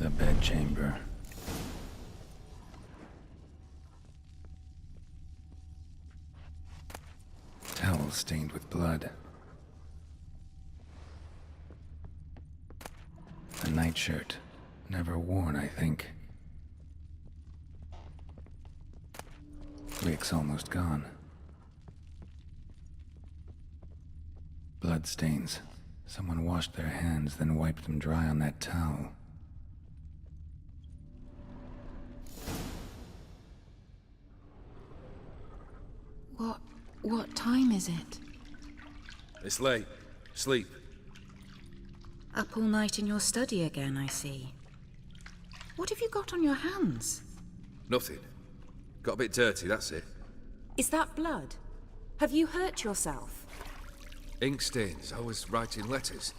The bedchamber. Towel stained with blood. A nightshirt. Never worn, I think. Wick's almost gone. Blood stains. Someone washed their hands, then wiped them dry on that towel. What time is it? It's late. Sleep. Up all night in your study again, I see. What have you got on your hands? Nothing. Got a bit dirty, that's it. Is that blood? Have you hurt yourself? Ink stains. I was writing letters.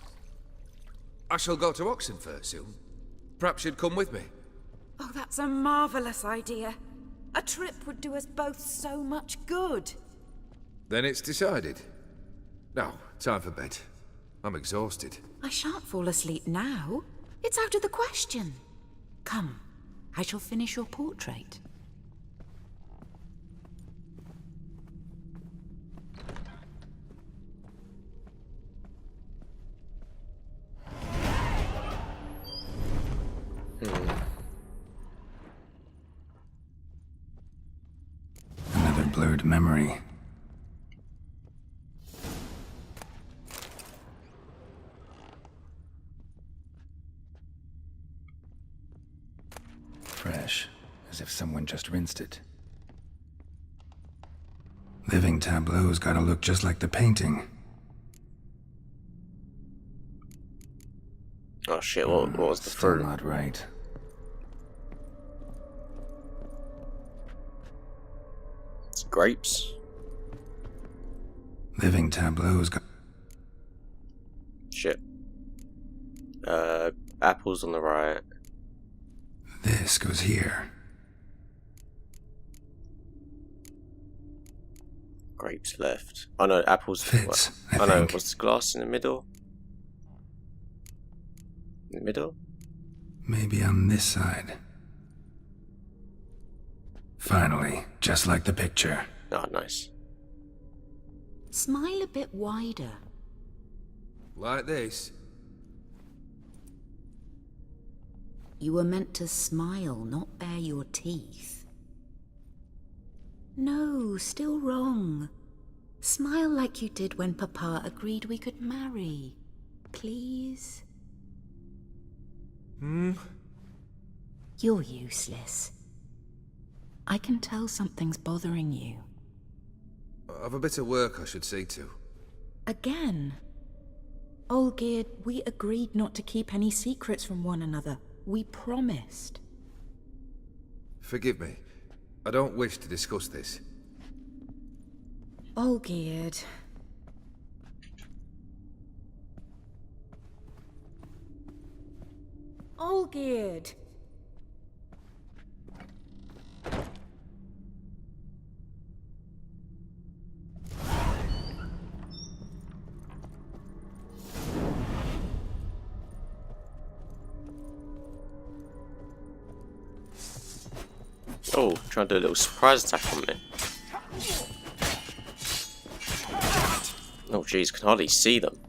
I shall go to Oxenfurt soon. Perhaps you'd come with me. Oh, that's a marvellous idea. A trip would do us both so much good. Then it's decided. Now, time for bed. I'm exhausted. I shan't fall asleep now. It's out of the question. Come, I shall finish your portrait. Another blurred memory. Fresh, as if someone just rinsed it. Living tableau's gotta look just like the painting. Oh shit, what was the Still fruit? not right. It's grapes. Living tableau's got... Shit. Apples on the right. This goes here. Grapes left. Oh no, apples. Fits, I oh no, think. was the glass in the middle? In the middle? Maybe on this side. Finally, just like the picture. Oh, nice. Smile a bit wider. Like this. You were meant to smile, not bare your teeth. No, still wrong. Smile like you did when Papa agreed we could marry. Please? You're useless. I can tell something's bothering you. I've a bit of work I should see to. Again? Olgierd, we agreed not to keep any secrets from one another. We promised. Forgive me. I don't wish to discuss this. Olgierd. Olgierd. Oh, trying to do a little surprise attack on me. Oh jeez, can hardly see them.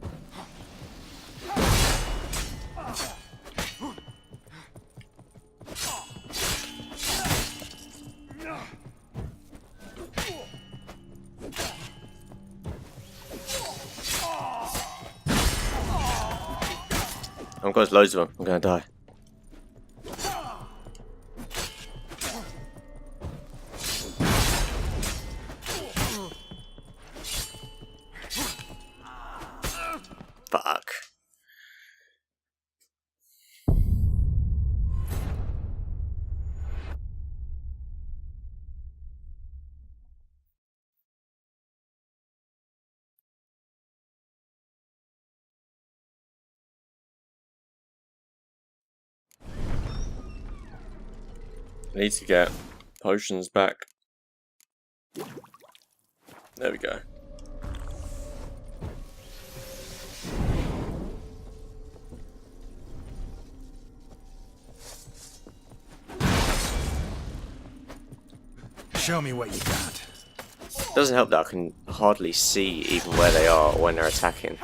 I've got loads of them. I'm gonna die. Fuck. I need to get potions back. There we go. Show me what you got. Doesn't help that I can hardly see even where they are or when they're attacking.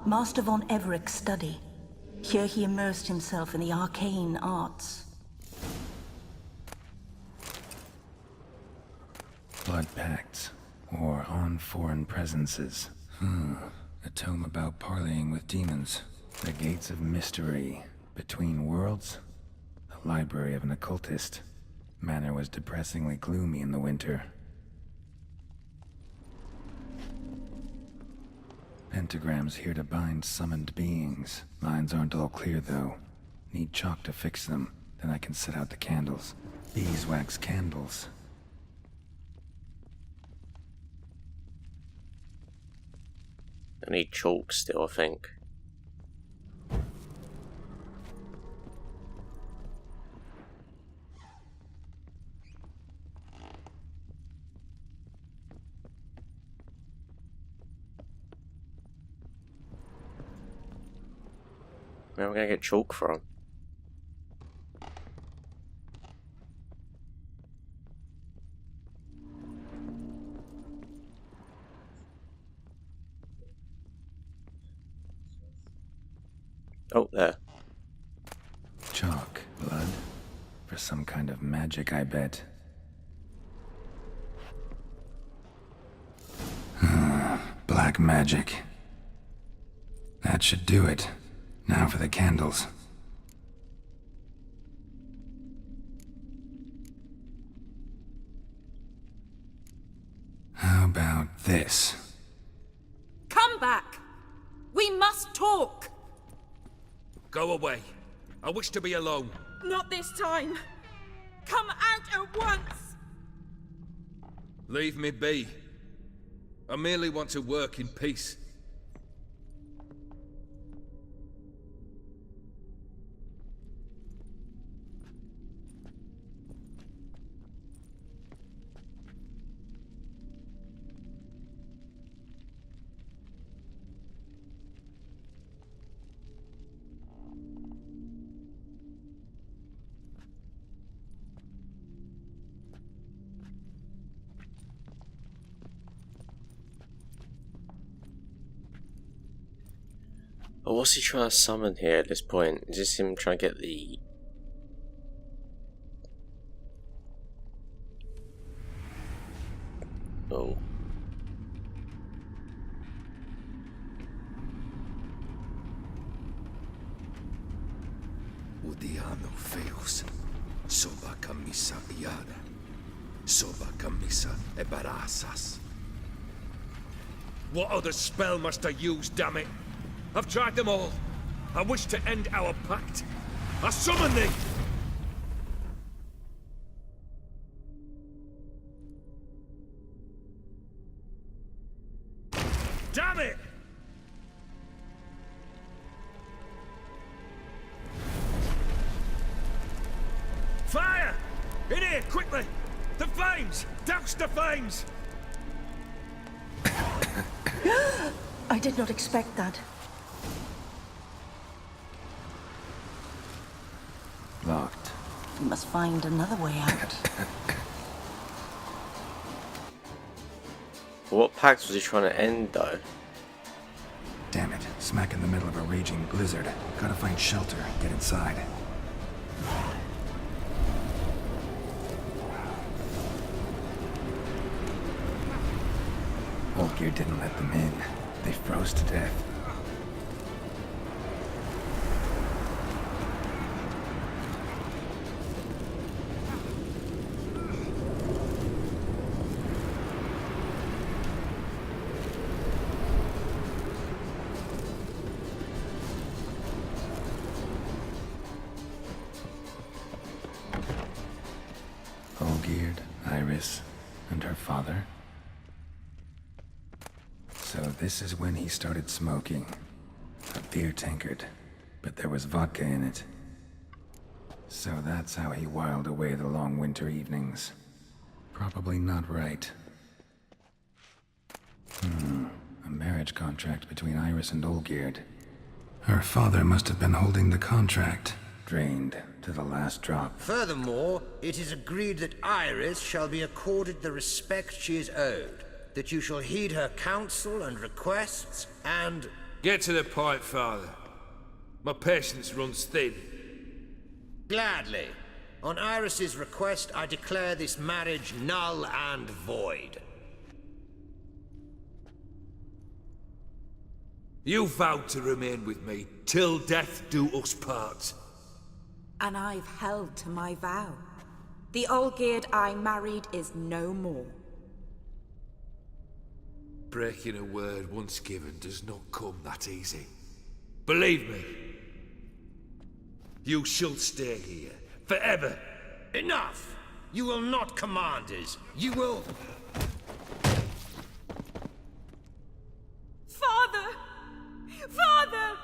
Master von Everett's study. Here he immersed himself in the arcane arts. Blood pacts, or on foreign presences. A tome about parleying with demons. The gates of mystery. Between worlds. The library of an occultist. Manor was depressingly gloomy in the winter. Pentagrams here to bind summoned beings. Lines aren't all clear, though. Need chalk to fix them. Then I can set out the candles. Beeswax candles. I need chalk still, I think. Where am I gonna get chalk from? Oh, there. Chalk, blood. For some kind of magic, I bet. Black magic. That should do it. Now for the candles. How about this? Come back! We must talk! Go away. I wish to be alone. Not this time! Come out at once! Leave me be. I merely want to work in peace. Oh, what's he trying to summon here at this point? Is this him trying to get the... Oh. Udiano feus. Soba camisa iada. Soba camisa e barasas. What other spell must I use, damn it? I've tried them all. I wish to end our pact. I summon thee! Damn it! Fire! In here, quickly! The flames! Douse the flames! I did not expect that. Locked. We must find another way out. What pact was he trying to end, though? Damn it. Smack in the middle of a raging blizzard. Gotta find shelter. Get inside. Old Gear didn't let them in. They froze to death. father. So this is when he started smoking. A beer tankard, but there was vodka in it. So that's how he whiled away the long winter evenings. Probably not right. A marriage contract between Iris and Olgierd. Her father must have been holding the contract. Drained to the last drop. Furthermore, it is agreed that Iris shall be accorded the respect she is owed, that you shall heed her counsel and requests, and... Get to the point, Father. My patience runs thin. Gladly. On Iris's request, I declare this marriage null and void. You vowed to remain with me till death do us part. And I've held to my vow. The Olgierd I married is no more. Breaking a word once given does not come that easy. Believe me. You shall stay here, forever. Enough! You will not command us. You will... Father! Father!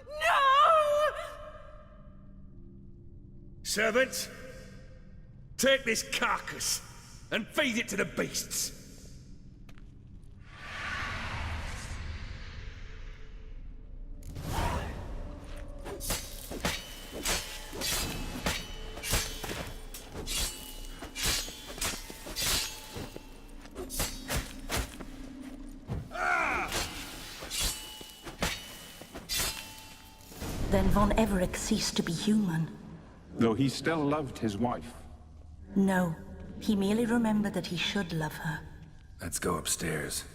No! Servants, take this carcass and feed it to the beasts. Then von Everec ceased to be human. Though he still loved his wife. No, he merely remembered that he should love her. Let's go upstairs.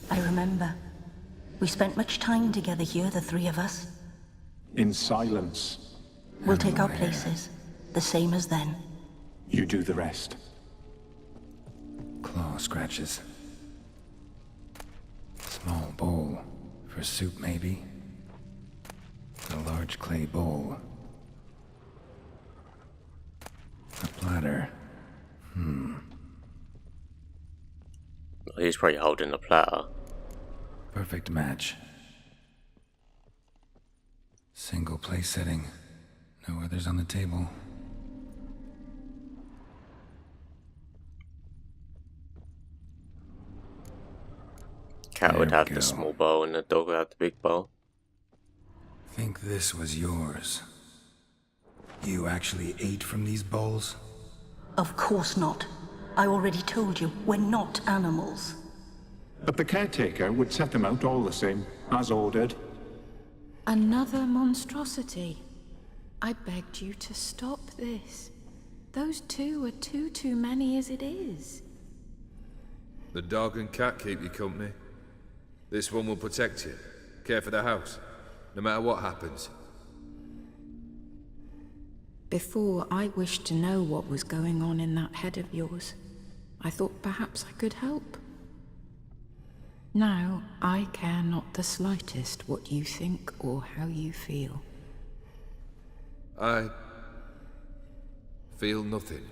I remember. We spent much time together here, the three of us. In silence. We'll take our places, the same as then. You do the rest. Claw scratches. Small bowl. For soup, maybe? A large clay bowl. A platter. He's probably holding the platter. Perfect match. Single place setting. No others on the table. Cat There would we have go. the small bowl and the dog would have the big bowl. Think this was yours. You actually ate from these bowls? Of course not. I already told you, we're not animals. But the caretaker would set them out all the same, as ordered. Another monstrosity. I begged you to stop this. Those two are too many as it is. The dog and cat keep you company. This one will protect you, care for the house, no matter what happens. Before, I wished to know what was going on in that head of yours. I thought perhaps I could help. Now, I care not the slightest what you think or how you feel. I feel nothing.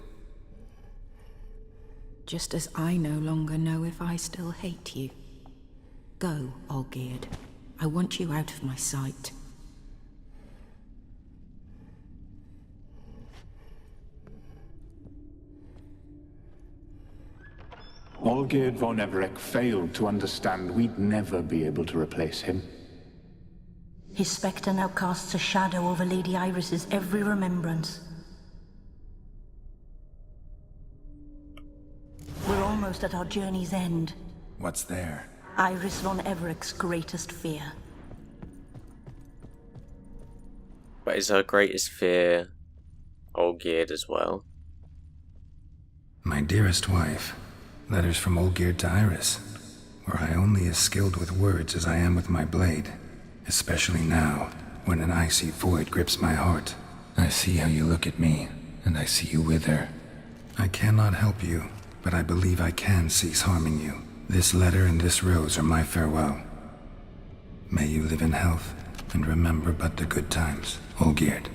Just as I no longer know if I still hate you. Go, Olgierd. I want you out of my sight. Olgierd von Everec failed to understand we'd never be able to replace him. His spectre now casts a shadow over Lady Iris's every remembrance. We're almost at our journey's end. What's there? Iris von Everec's greatest fear. But is her greatest fear Olgierd as well? My dearest wife. Letters from Olgierd to Iris. Were I only as skilled with words as I am with my blade. Especially now, when an icy void grips my heart. I see how you look at me, and I see you wither. I cannot help you, but I believe I can cease harming you. This letter and this rose are my farewell. May you live in health, and remember but the good times, Olgierd.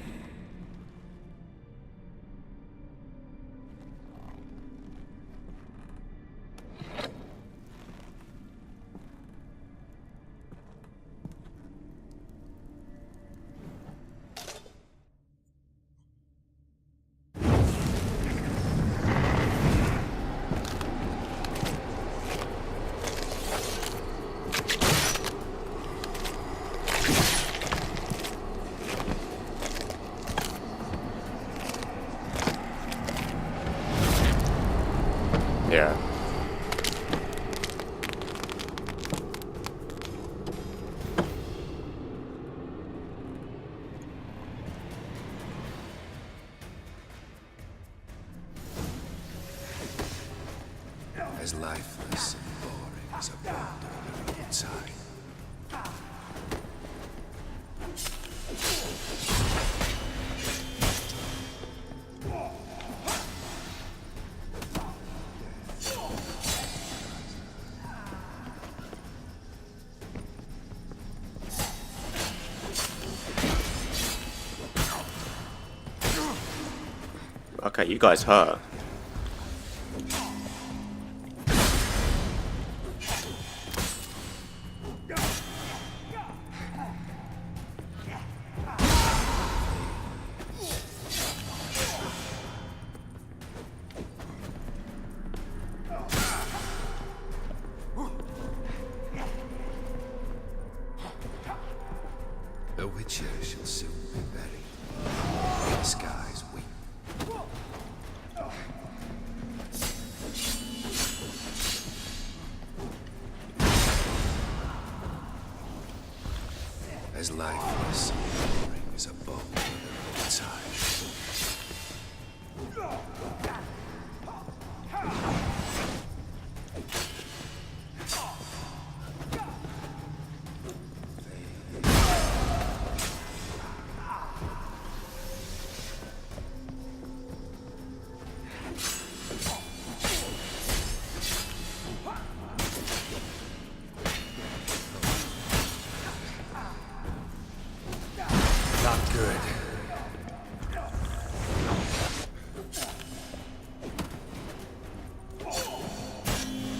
Yeah. As lifeless and boring as a boulder on the roadside. Okay, you guys hurt. A witcher shall soon be buried. The skies weep. As lifeless and boring as a boulder on the roadside. Not good.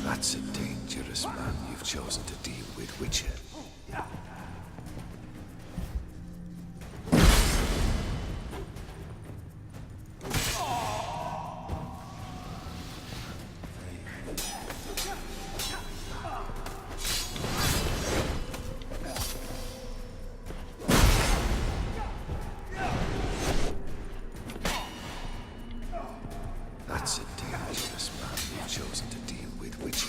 That's a dangerous man you've chosen to deal with, Witcher. That's a dangerous man you've chosen to deal with, Witcher.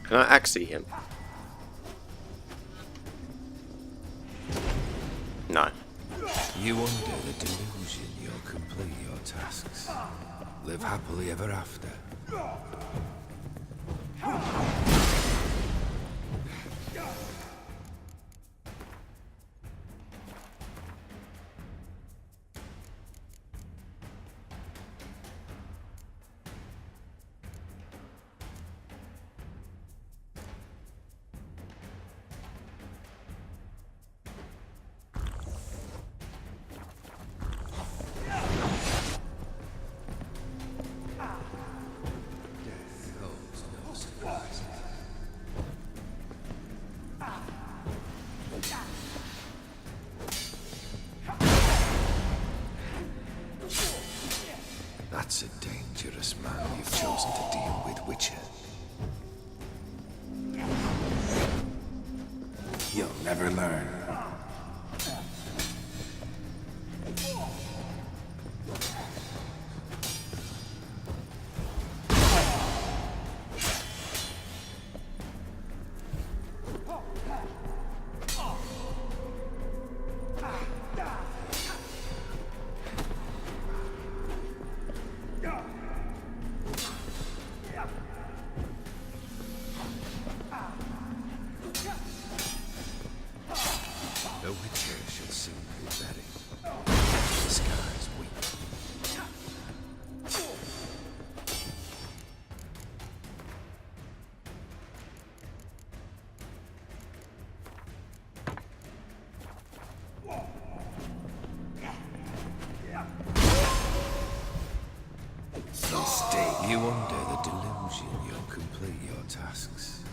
Can I actually him? No. You under the delusion you'll complete your tasks. Live happily ever after. That's a dangerous man you've chosen to deal with, Witcher. You'll never learn. tasks.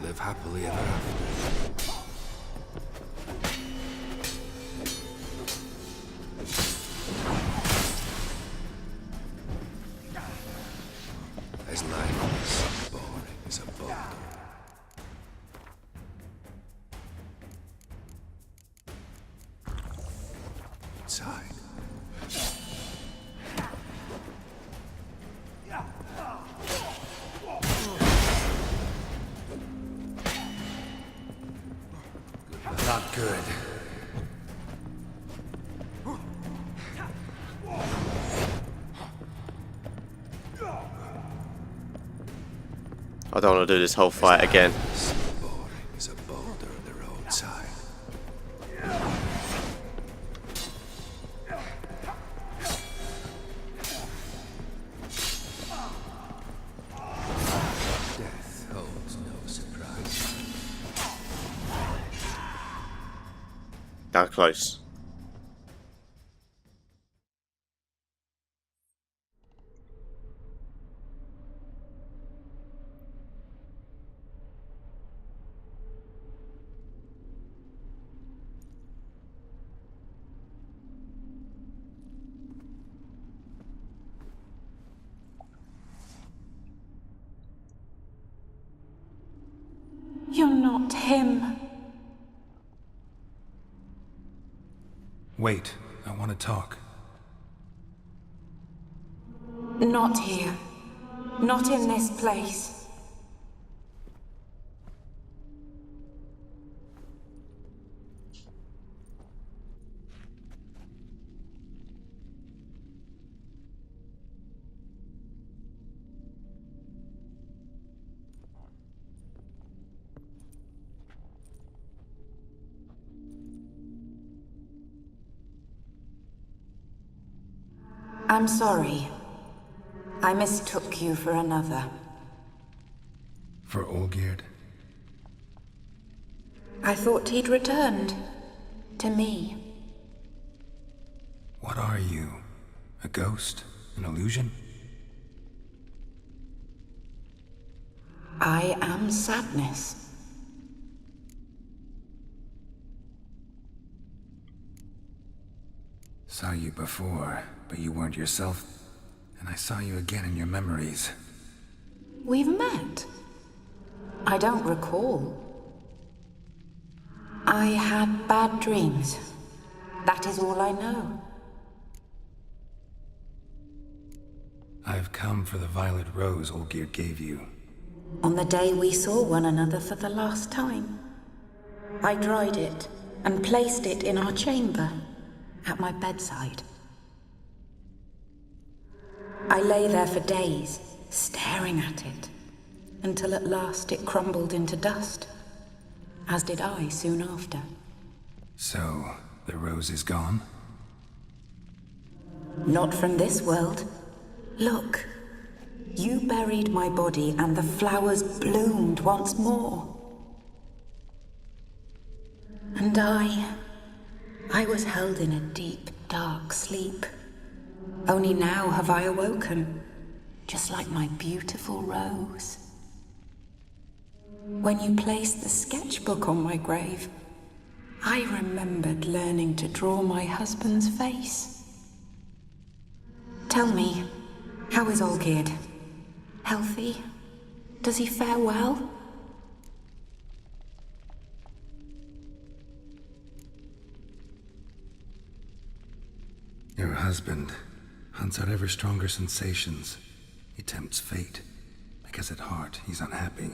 Live happily ever after. As lifeless and boring as a boulder. Inside. Not good. I don't want to do this whole fight again. Boring as a boulder on the roadside. Death holds no surprise. That close. You're not him. Wait, I want to talk. Not here. Not in this place. I'm sorry. I mistook you for another. For Olgierd? I thought he'd returned. To me. What are you? A ghost? An illusion? I am sadness. Saw you before, but you weren't yourself. And I saw you again in your memories. We've met. I don't recall. I had bad dreams. That is all I know. I've come for the violet rose Olgierd gave you. On the day we saw one another for the last time, I dried it and placed it in our chamber, at my bedside. I lay there for days, staring at it, until at last it crumbled into dust, as did I soon after. So, the rose is gone? Not from this world. Look, you buried my body and the flowers bloomed once more. And I was held in a deep, dark sleep. Only now have I awoken, just like my beautiful rose. When you placed the sketchbook on my grave, I remembered learning to draw my husband's face. Tell me, how is Olgierd? Healthy? Does he fare well? Your husband hunts out ever stronger sensations. He tempts fate, because at heart he's unhappy.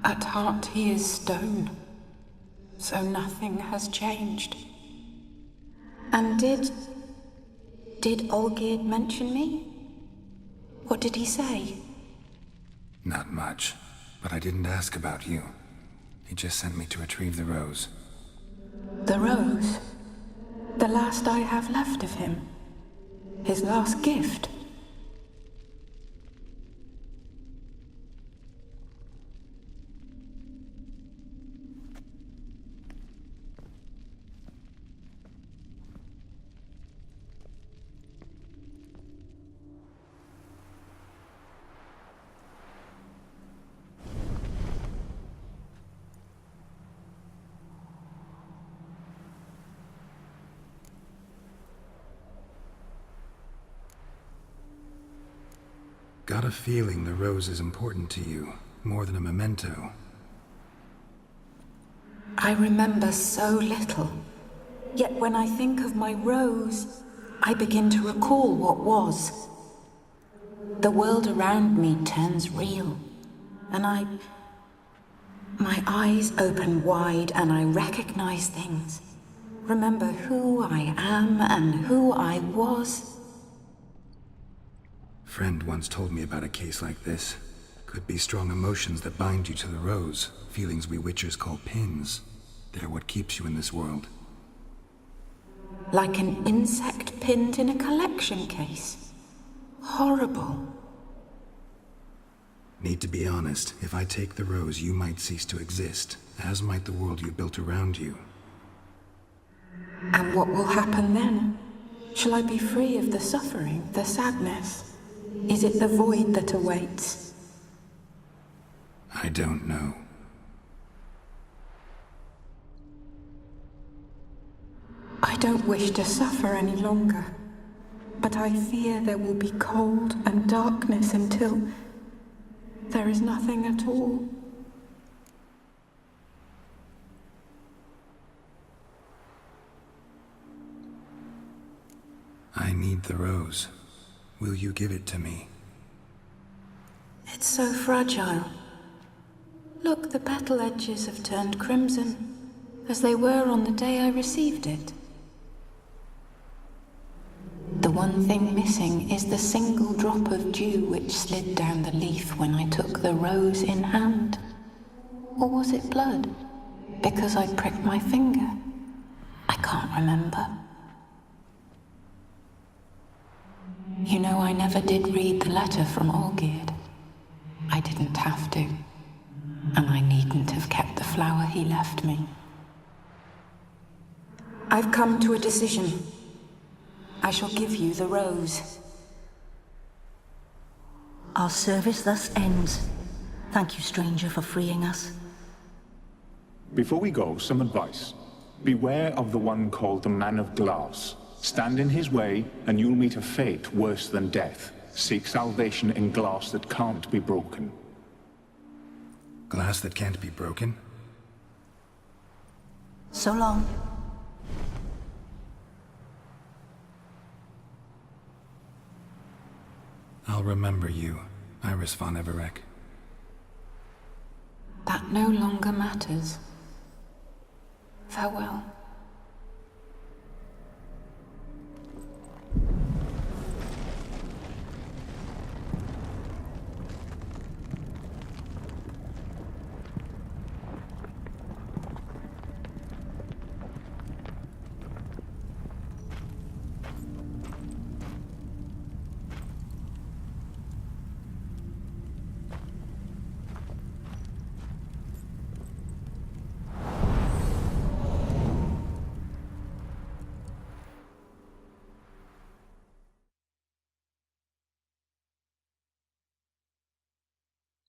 At heart he is stone, so nothing has changed. And did Olgierd mention me? What did he say? Not much, but I didn't ask about you. He just sent me to retrieve the rose. The rose? The last I have left of him? His last gift? Got a feeling the rose is important to you, more than a memento. I remember so little. Yet when I think of my rose, I begin to recall what was. The world around me turns real, and my eyes open wide and I recognize things. Remember who I am and who I was. Friend once told me about a case like this. Could be strong emotions that bind you to the rose, feelings we witchers call pins. They're what keeps you in this world. Like an insect pinned in a collection case. Horrible. Need to be honest, if I take the rose, you might cease to exist, as might the world you built around you. And what will happen then? Shall I be free of the suffering, the sadness? Is it the void that awaits? I don't know. I don't wish to suffer any longer, but I fear there will be cold and darkness until there is nothing at all. I need the rose. Will you give it to me? It's so fragile. Look, the petal edges have turned crimson, as they were on the day I received it. The one thing missing is the single drop of dew which slid down the leaf when I took the rose in hand. Or was it blood? Because I pricked my finger? I can't remember. You know, I never did read the letter from Olgierd. I didn't have to. And I needn't have kept the flower he left me. I've come to a decision. I shall give you the rose. Our service thus ends. Thank you, stranger, for freeing us. Before we go, some advice. Beware of the one called the Man of Glass. Stand in his way, and you'll meet a fate worse than death. Seek salvation in glass that can't be broken. Glass that can't be broken? So long. I'll remember you, Iris von Everec. That no longer matters. Farewell.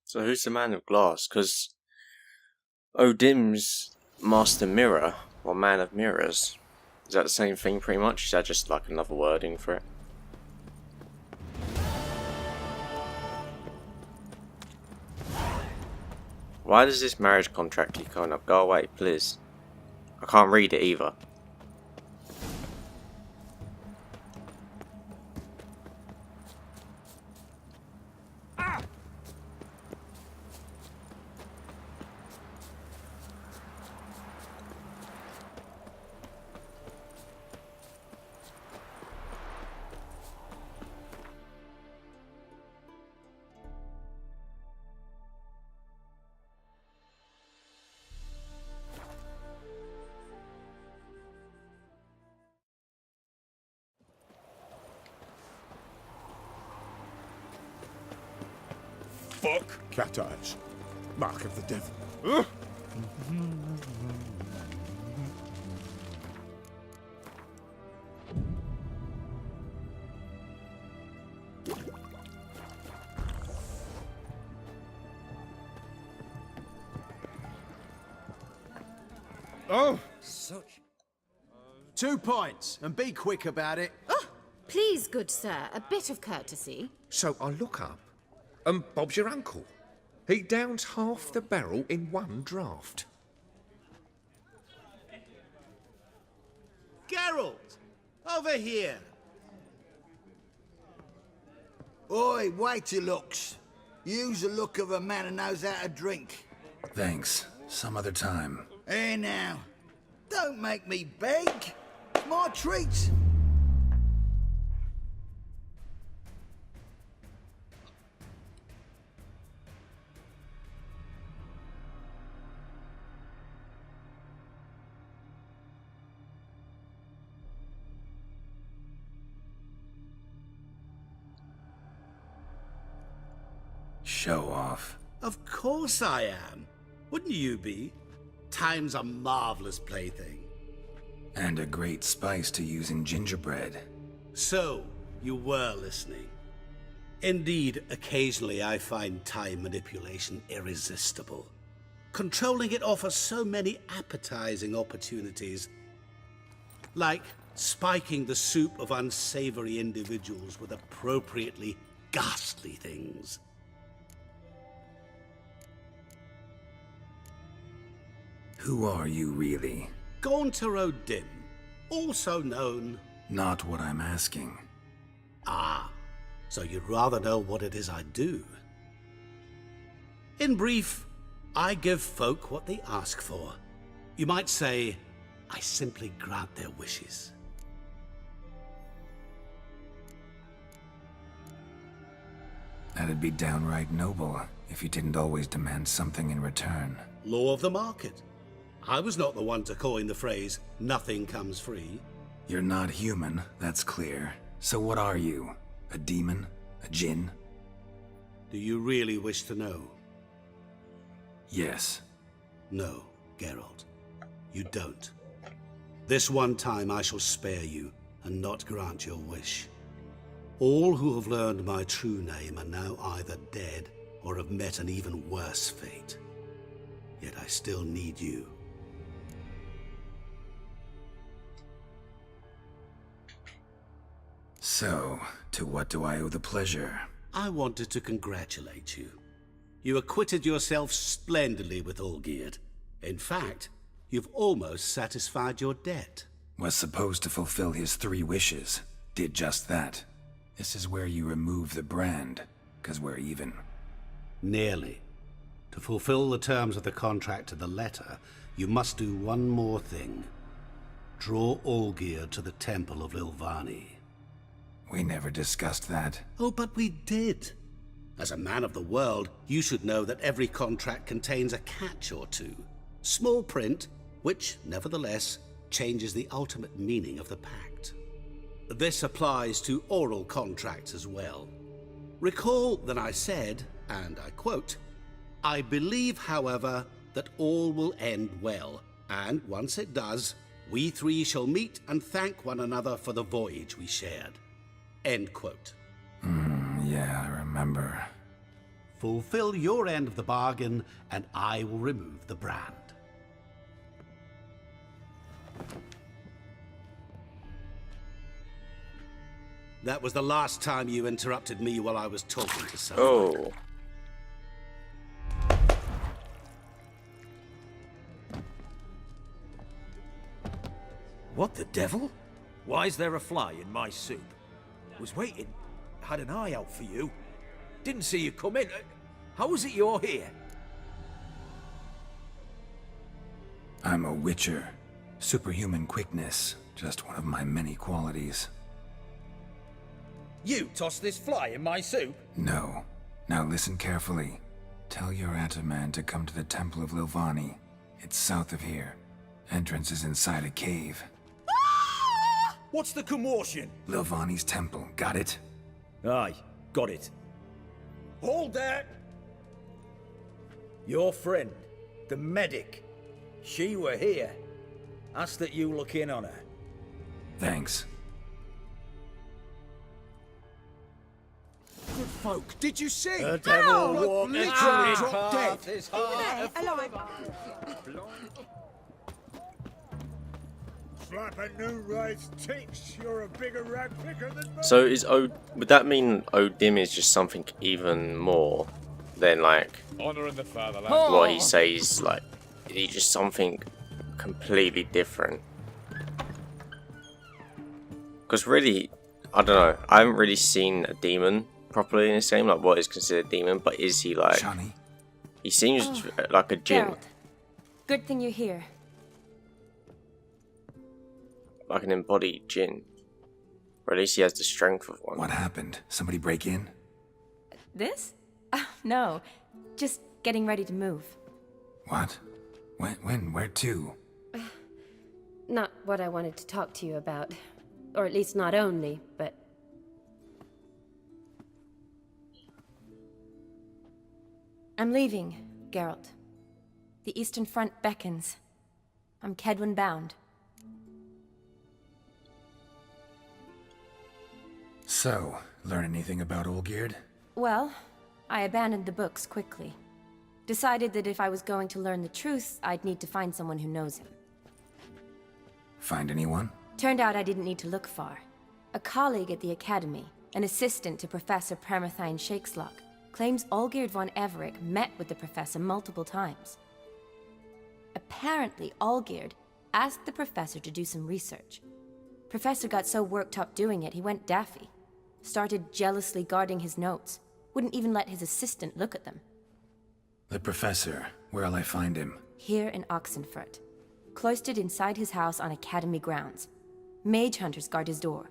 So who's the Man of Glass? Because Odim's Master Mirror, or Man of Mirrors. Is that the same thing pretty much? Is that just like another wording for it? Why does this marriage contract keep coming up? Go away, please. I can't read it either. Fuck! Cat eyes. Mark of the devil. Ugh. Oh! Such... 2 pints, and be quick about it. Oh, please, good sir, a bit of courtesy. So I look up, And Bob's your uncle. He downs half the barrel in one draught. Geralt! Over here! Oi, wait your looks. Use the look of a man who knows how to drink. Thanks. Some other time. Here now. Don't make me beg. It's my treat. Show off. Of course I am. Wouldn't you be? Time's a marvelous plaything. And a great spice to use in gingerbread. So, you were listening. Indeed, occasionally I find time manipulation irresistible. Controlling it offers so many appetizing opportunities. Like spiking the soup of unsavory individuals with appropriately ghastly things. Who are you, really? Gaunter O'Dim, also known... Not what I'm asking. Ah, so you'd rather know what it is I do. In brief, I give folk what they ask for. You might say, I simply grant their wishes. That'd be downright noble if you didn't always demand something in return. Law of the market. I was not the one to coin the phrase, nothing comes free. You're not human, that's clear. So what are you? A demon? A djinn? Do you really wish to know? Yes. No, Geralt. You don't. This one time I shall spare you and not grant your wish. All who have learned my true name are now either dead or have met an even worse fate. Yet I still need you. So, to what do I owe the pleasure? I wanted to congratulate you. You acquitted yourself splendidly with Olgierd. In fact, you've almost satisfied your debt. Was supposed to fulfill his 3 wishes. Did just that. This is where you remove the brand, 'cause we're even. Nearly. To fulfill the terms of the contract to the letter, you must do one more thing. Draw Olgierd to the Temple of Lilvani. We never discussed that. Oh, but we did. As a man of the world, you should know that every contract contains a catch or two. Small print, which, nevertheless, changes the ultimate meaning of the pact. This applies to oral contracts as well. Recall that I said, and I quote, I believe, however, that all will end well, and once it does, we 3 shall meet and thank one another for the voyage we shared. End quote. Yeah, I remember. Fulfill your end of the bargain, and I will remove the brand. That was the last time you interrupted me while I was talking to someone. Oh. What the devil? Why is there a fly in my soup? Was waiting. Had an eye out for you. Didn't see you come in. How is it you're here? I'm a witcher. Superhuman quickness. Just one of my many qualities. You tossed this fly in my soup? No. Now listen carefully. Tell your Ataman to come to the Temple of Lilvani. It's south of here. Entrance is inside a cave. What's the commotion? Lilvani's temple, got it? Aye, got it. Hold that! Your friend, the medic, she were here. Ask that you look in on her. Thanks. Good folk, did you see? The devil Like, walked literally dropped dead. his heart. Slap a new rice tinks. You're a bigger rag picker than me. So would that mean Odim is just something even more than like Honor in the fatherland. what he says? Like he's just something completely different. Because really, I don't know. I haven't really seen a demon properly in this game. Like what is considered a demon, but is he like? Johnny? He seems like a djinn. Geralt, good thing you're here. Like an embodied djinn. Or at least he has the strength of one. What happened? Somebody break in? This? No, just getting ready to move. What? When? Where to? Not what I wanted to talk to you about. Or at least not only, but... I'm leaving, Geralt. The Eastern Front beckons. I'm Kedwin bound. So, learn anything about Olgierd? Well, I abandoned the books quickly. Decided that if I was going to learn the truth, I'd need to find someone who knows him. Find anyone? Turned out I didn't need to look far. A colleague at the Academy, an assistant to Professor Permathine Shakeslock, claims Olgierd von Everec met with the professor multiple times. Apparently, Olgierd asked the professor to do some research. Professor got so worked up doing it, he went daffy. Started jealously guarding his notes. Wouldn't even let his assistant look at them. The professor. Where'll I find him? Here in Oxenfurt. Cloistered inside his house on Academy grounds. Mage hunters guard his door.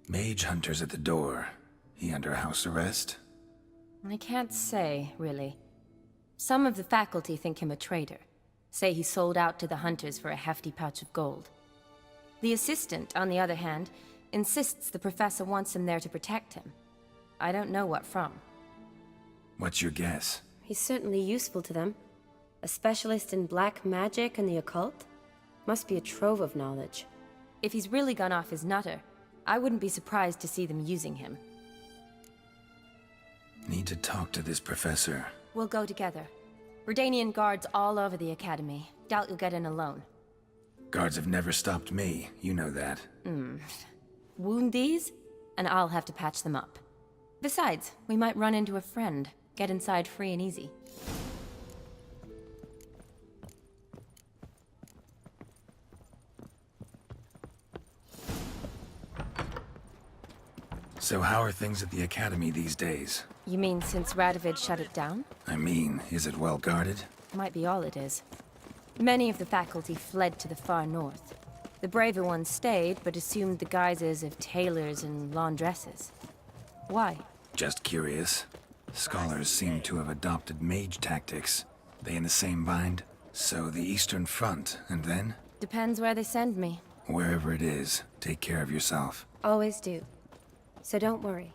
Mage hunters at the door. He under house arrest? I can't say, really. Some of the faculty think him a traitor. Say he sold out to the hunters for a hefty pouch of gold. The assistant, on the other hand, insists the professor wants him there to protect him. I don't know what from. What's your guess? He's certainly useful to them. A specialist in black magic and the occult? Must be a trove of knowledge. If he's really gone off his nutter, I wouldn't be surprised to see them using him. Need to talk to this professor. We'll go together. Redanian guards all over the Academy. Doubt you'll get in alone. Guards have never stopped me, you know that. Wound these, and I'll have to patch them up. Besides, we might run into a friend. Get inside free and easy. So how are things at the Academy these days? You mean since Radovid shut it down? I mean, is it well guarded? Might be all it is. Many of the faculty fled to the far north. The braver ones stayed, but assumed the guises of tailors and laundresses. Why? Just curious. Scholars seem to have adopted mage tactics. They in the same bind? So the Eastern Front, and then? Depends where they send me. Wherever it is, take care of yourself. Always do. So don't worry.